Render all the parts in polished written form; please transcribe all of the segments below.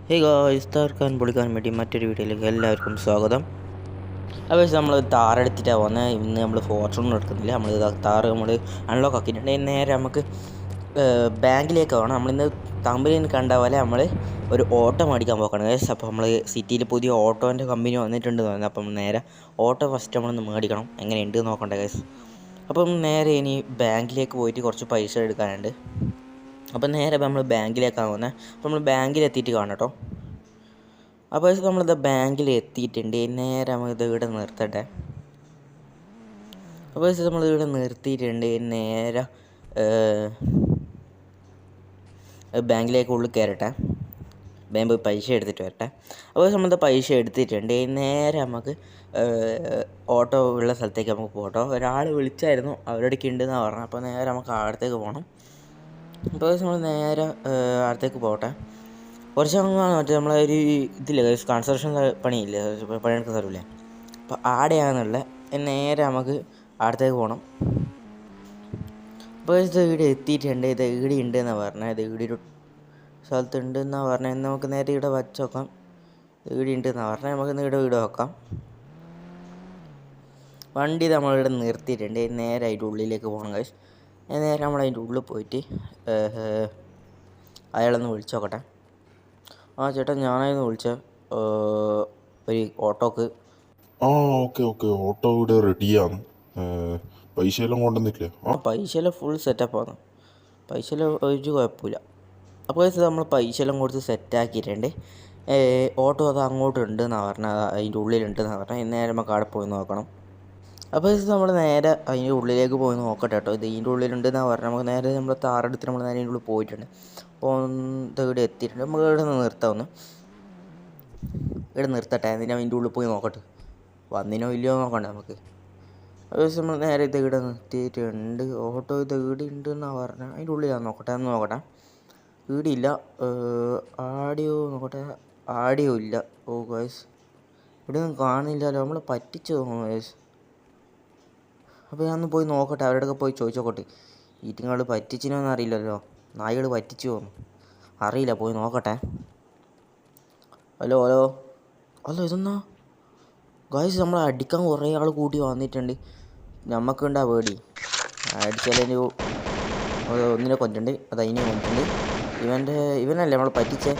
Hey guys, താർക്കാൻ പൊളിക്കാൻ വേണ്ടി മറ്റൊരു വീഡിയോയിലേക്ക് എല്ലാവർക്കും സ്വാഗതം. അപ്പോൾ നമ്മൾ താറെടുത്തിട്ടാണ് വന്നത്. ഇന്ന് നമ്മൾ ഫോർച്യൂണർ എടുക്കുന്നില്ല, നമ്മൾ നമ്മൾ അൺലോക്ക് ആക്കിയിട്ടുണ്ട്. നേരെ നമുക്ക് ബാങ്കിലേക്ക് പോകണം. നമ്മളിന്ന് തമ്പനിയിൽ കണ്ട പോലെ നമ്മൾ ഒരു ഓട്ടോ മേടിക്കാൻ പോകണം ഗൈസ്. അപ്പോൾ നമ്മൾ സിറ്റിയിൽ പുതിയ ഓട്ടോൻ്റെ കമ്പനി വന്നിട്ടുണ്ട് തോന്നുന്നത്. അപ്പം നേരെ ഓട്ടോ ഫസ്റ്റ് നമ്മളൊന്ന് മേടിക്കണം, എങ്ങനെയുണ്ട് നോക്കണ്ടേ ഗൈസ്. അപ്പം നേരെ ഇനി ബാങ്കിലേക്ക് പോയിട്ട് കുറച്ച് പൈസ എടുക്കാനുണ്ട്. അപ്പം നേരെ നമ്മൾ ബാങ്കിലേക്കാണ് പോകുന്നത്. അപ്പോൾ നമ്മൾ ബാങ്കിൽ എത്തിയിട്ട് കാണാം കേട്ടോ. അപ്പോൾ നമ്മളിത് ബാങ്കിൽ എത്തിയിട്ടുണ്ട്. നേരെ നമ്മളിത് ഇവിടെ നിർത്തട്ടെ. അപ്പോൾ നമ്മളിവിടെ നിർത്തിയിട്ടുണ്ട്. നേരെ ബാങ്കിലേക്ക് ഉള്ളിൽ കയറട്ടെ. ബാങ്ക് പോയി പൈസ എടുത്തിട്ട് വരട്ടെ. അപ്പോൾ നമ്മളിത് പൈസ എടുത്തിട്ടുണ്ട്. നേരെ നമുക്ക് ഓട്ടോ ഉള്ള സ്ഥലത്തേക്ക് നമുക്ക് പോകട്ടോ. ഒരാൾ വിളിച്ചായിരുന്നു, അവരോടൊക്കെ ഉണ്ടെന്നാണ് പറഞ്ഞത്. അപ്പോൾ നേരെ നമുക്ക് അടുത്തേക്ക് പോകണം. അപ്പോൾ നമ്മൾ നേരെ അടുത്തേക്ക് പോകട്ടെ. കുറച്ച് മറ്റേ നമ്മളൊരു ഇതില്ല, കൺസ്ട്രക്ഷൻ പണിയില്ലേ, പണിയെടുക്കുന്ന സ്ഥലമില്ലേ, അപ്പോൾ ആടെയാണെന്നുള്ള. നേരെ നമുക്ക് അടുത്തേക്ക് പോകണം. അപ്പോൾ ഇത് ഇവിടെ എത്തിയിട്ടുണ്ട്. ഇത് ഇവിടെ ഉണ്ട് എന്നാണ് പറഞ്ഞത്. ഇത് ഇവിടെ ഒരു സ്ഥലത്തുണ്ട് എന്നാണ് പറഞ്ഞത്. നമുക്ക് നേരെ ഇവിടെ വച്ച് നോക്കാം. ഇവിടെ ഉണ്ട് എന്നാണ് പറഞ്ഞത്. നമുക്ക് ഇവിടെ വെക്കാം. വണ്ടി നമ്മളിവിടെ നിർത്തിയിട്ടുണ്ട്. നേരെ അതിൻ്റെ ഉള്ളിലേക്ക് പോകണം ഗൈസ്. നേരെ നമ്മളതിൻ്റെ ഉള്ളിൽ പോയിട്ട് അയാളൊന്ന് വിളിച്ചു നോക്കട്ടെ. ആ ചേട്ടാ, ഞാനായിരുന്നു വിളിച്ചത് ഒരു ഓട്ടോക്ക്. ഓക്കെ ഓട്ടോ ഇവിടെ റെഡിയാണ്. പൈസയെല്ലാം കൊണ്ടുവന്നിട്ടില്ലേ? പൈസയെല്ലാം ഫുൾ സെറ്റപ്പാണ്. പൈസയെല്ലാം ഒരു കുഴപ്പമില്ല. അപ്പോൾ നമ്മൾ പൈസയെല്ലാം കൊടുത്ത് സെറ്റാക്കിയിട്ടുണ്ട്. ഓട്ടോ അത് അങ്ങോട്ടുണ്ട് എന്നാണ് പറഞ്ഞത്, അതിൻ്റെ ഉള്ളിലുണ്ട് എന്നാണ് പറഞ്ഞത്. നേരെ നമുക്ക് അവിടെ പോയി നോക്കണം. അപ്പോൾ നമ്മൾ നേരെ അതിൻ്റെ ഉള്ളിലേക്ക് പോയി നോക്കട്ടെ കേട്ടോ. ഇത് ഇതിൻ്റെ ഉള്ളിലുണ്ട് എന്നാണ് പറഞ്ഞത്. നമുക്ക് നേരെ നമ്മൾ താറെടുത്തിട്ട് നമ്മൾ നേരെ അതിൻ്റെ ഉള്ളിൽ പോയിട്ടുണ്ട്. അപ്പോൾ ഇവിടെ എത്തിയിട്ടുണ്ട്. നമുക്ക് ഇവിടെ നിന്ന് നിർത്താമെന്ന്. ഇവിടെ നിർത്തട്ടെ, എന്നിട്ട് അതിൻ്റെ ഉള്ളിൽ പോയി നോക്കട്ടെ, വന്നിനോ ഇല്ലയോ നോക്കണ്ടേ നമുക്ക്. അത് നമ്മൾ നേരെ ഇത് ഇവിടെ നിർത്തിയിട്ടുണ്ട്. ഓട്ടോ ഇത് ഇവിടെ ഉണ്ട് എന്നാണ് പറഞ്ഞത്. അതിൻ്റെ ഉള്ളിലാണ് നോക്കട്ടെ, എന്ന് നോക്കട്ടെ. ഇവിടെ ഇല്ല. ആഡിയോ നോക്കട്ടെ, ആഡിയോ ഇല്ല. ഓ ഗൈസ്, ഇവിടെ ഒന്നും കാണില്ലല്ലോ, നമ്മൾ പറ്റിച്ചു തോന്നുന്നു ഗൈസ്. അപ്പോൾ ഞാനൊന്ന് പോയി നോക്കട്ടെ, അവരോടൊക്കെ പോയി ചോദിച്ചോക്കട്ടെ. ഈറ്റിങ്ങൾ പറ്റിച്ചിനോന്ന് അറിയില്ലല്ലോ, നായികൾ പറ്റിച്ചു തോന്നുന്നു, അറിയില്ല. പോയി നോക്കട്ടെ. ഹലോ ഹലോ ഹലോ, ഇതെന്നാ ഗായ്സ്, നമ്മളെ അടിക്കാൻ കുറേ ആൾ കൂട്ടി വന്നിട്ടുണ്ട്. നമുക്കുണ്ടാ പേടി, അടിച്ചാലൊരു ഒന്നിനെ കൊണ്ടുണ്ട്, അത് അതിനെ കൊണ്ടിട്ടുണ്ട്. ഇവനല്ലേ നമ്മളെ പറ്റിച്ചേ.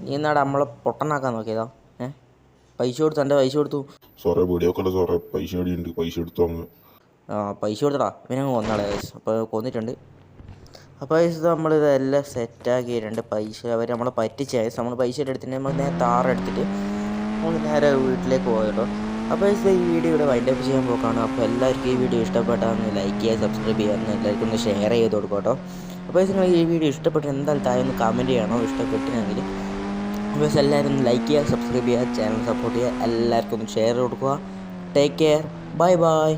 നീ എന്നാടാ നമ്മളെ പൊട്ടനാക്കാൻ നോക്കിയതാ? പൈസ കൊടുത്തു, എൻ്റെ പൈസ കൊടുത്തു. സാറേ വീഡിയോക്കല്ല സാറേ, പൈസ അടിയുണ്ട്, പൈസ എടുത്തു അങ്ങ്. പൈസ കൊടുത്തടാ, ഇവനങ്ങ് കൊന്നാളെ ഗൈസ്. അപ്പോൾ കൊന്നിട്ടുണ്ട്. അപ്പോൾ പൈസ നമ്മളിതെല്ലാം സെറ്റാക്കിയിട്ടുണ്ട്. പൈസ അവർ നമ്മളെ പറ്റിച്ച നമ്മൾ പൈസ എടുത്തിട്ട് നമ്മൾ നേരെ താറെടുത്തിട്ട് നമ്മൾ നേരെ വീട്ടിലേക്ക് പോയല്ലോ. അപ്പോൾ ഈ വീഡിയോ ഇവിടെ വൈൻഡപ്പ് ചെയ്യാൻ പോക്കാണ്. അപ്പോൾ എല്ലാവർക്കും ഈ വീഡിയോ ഇഷ്ടപ്പെട്ടാന്ന് ലൈക്ക് ചെയ്യുക, സബ്സ്ക്രൈബ് ചെയ്യാമെന്ന് എല്ലാവർക്കും ഒന്ന് ഷെയർ ചെയ്ത് കൊടുക്കുക കേട്ടോ. അപ്പോൾ നിങ്ങൾ ഈ വീഡിയോ ഇഷ്ടപ്പെട്ട് എന്തായാലും താഴെ ഒന്ന് കമൻറ്റ് ചെയ്യണോ ഇഷ്ടപ്പെട്ടില്ലെങ്കിൽ. അപ്പോൾ എല്ലാവരും ഒന്ന് ലൈക്ക് ചെയ്യുക, സബ്സ്ക്രൈബ് ചെയ്യുക, ചാനൽ സപ്പോർട്ട് ചെയ്യുക, എല്ലാവർക്കും ഒന്ന് ഷെയർ കൊടുക്കുക. Take care, bye bye.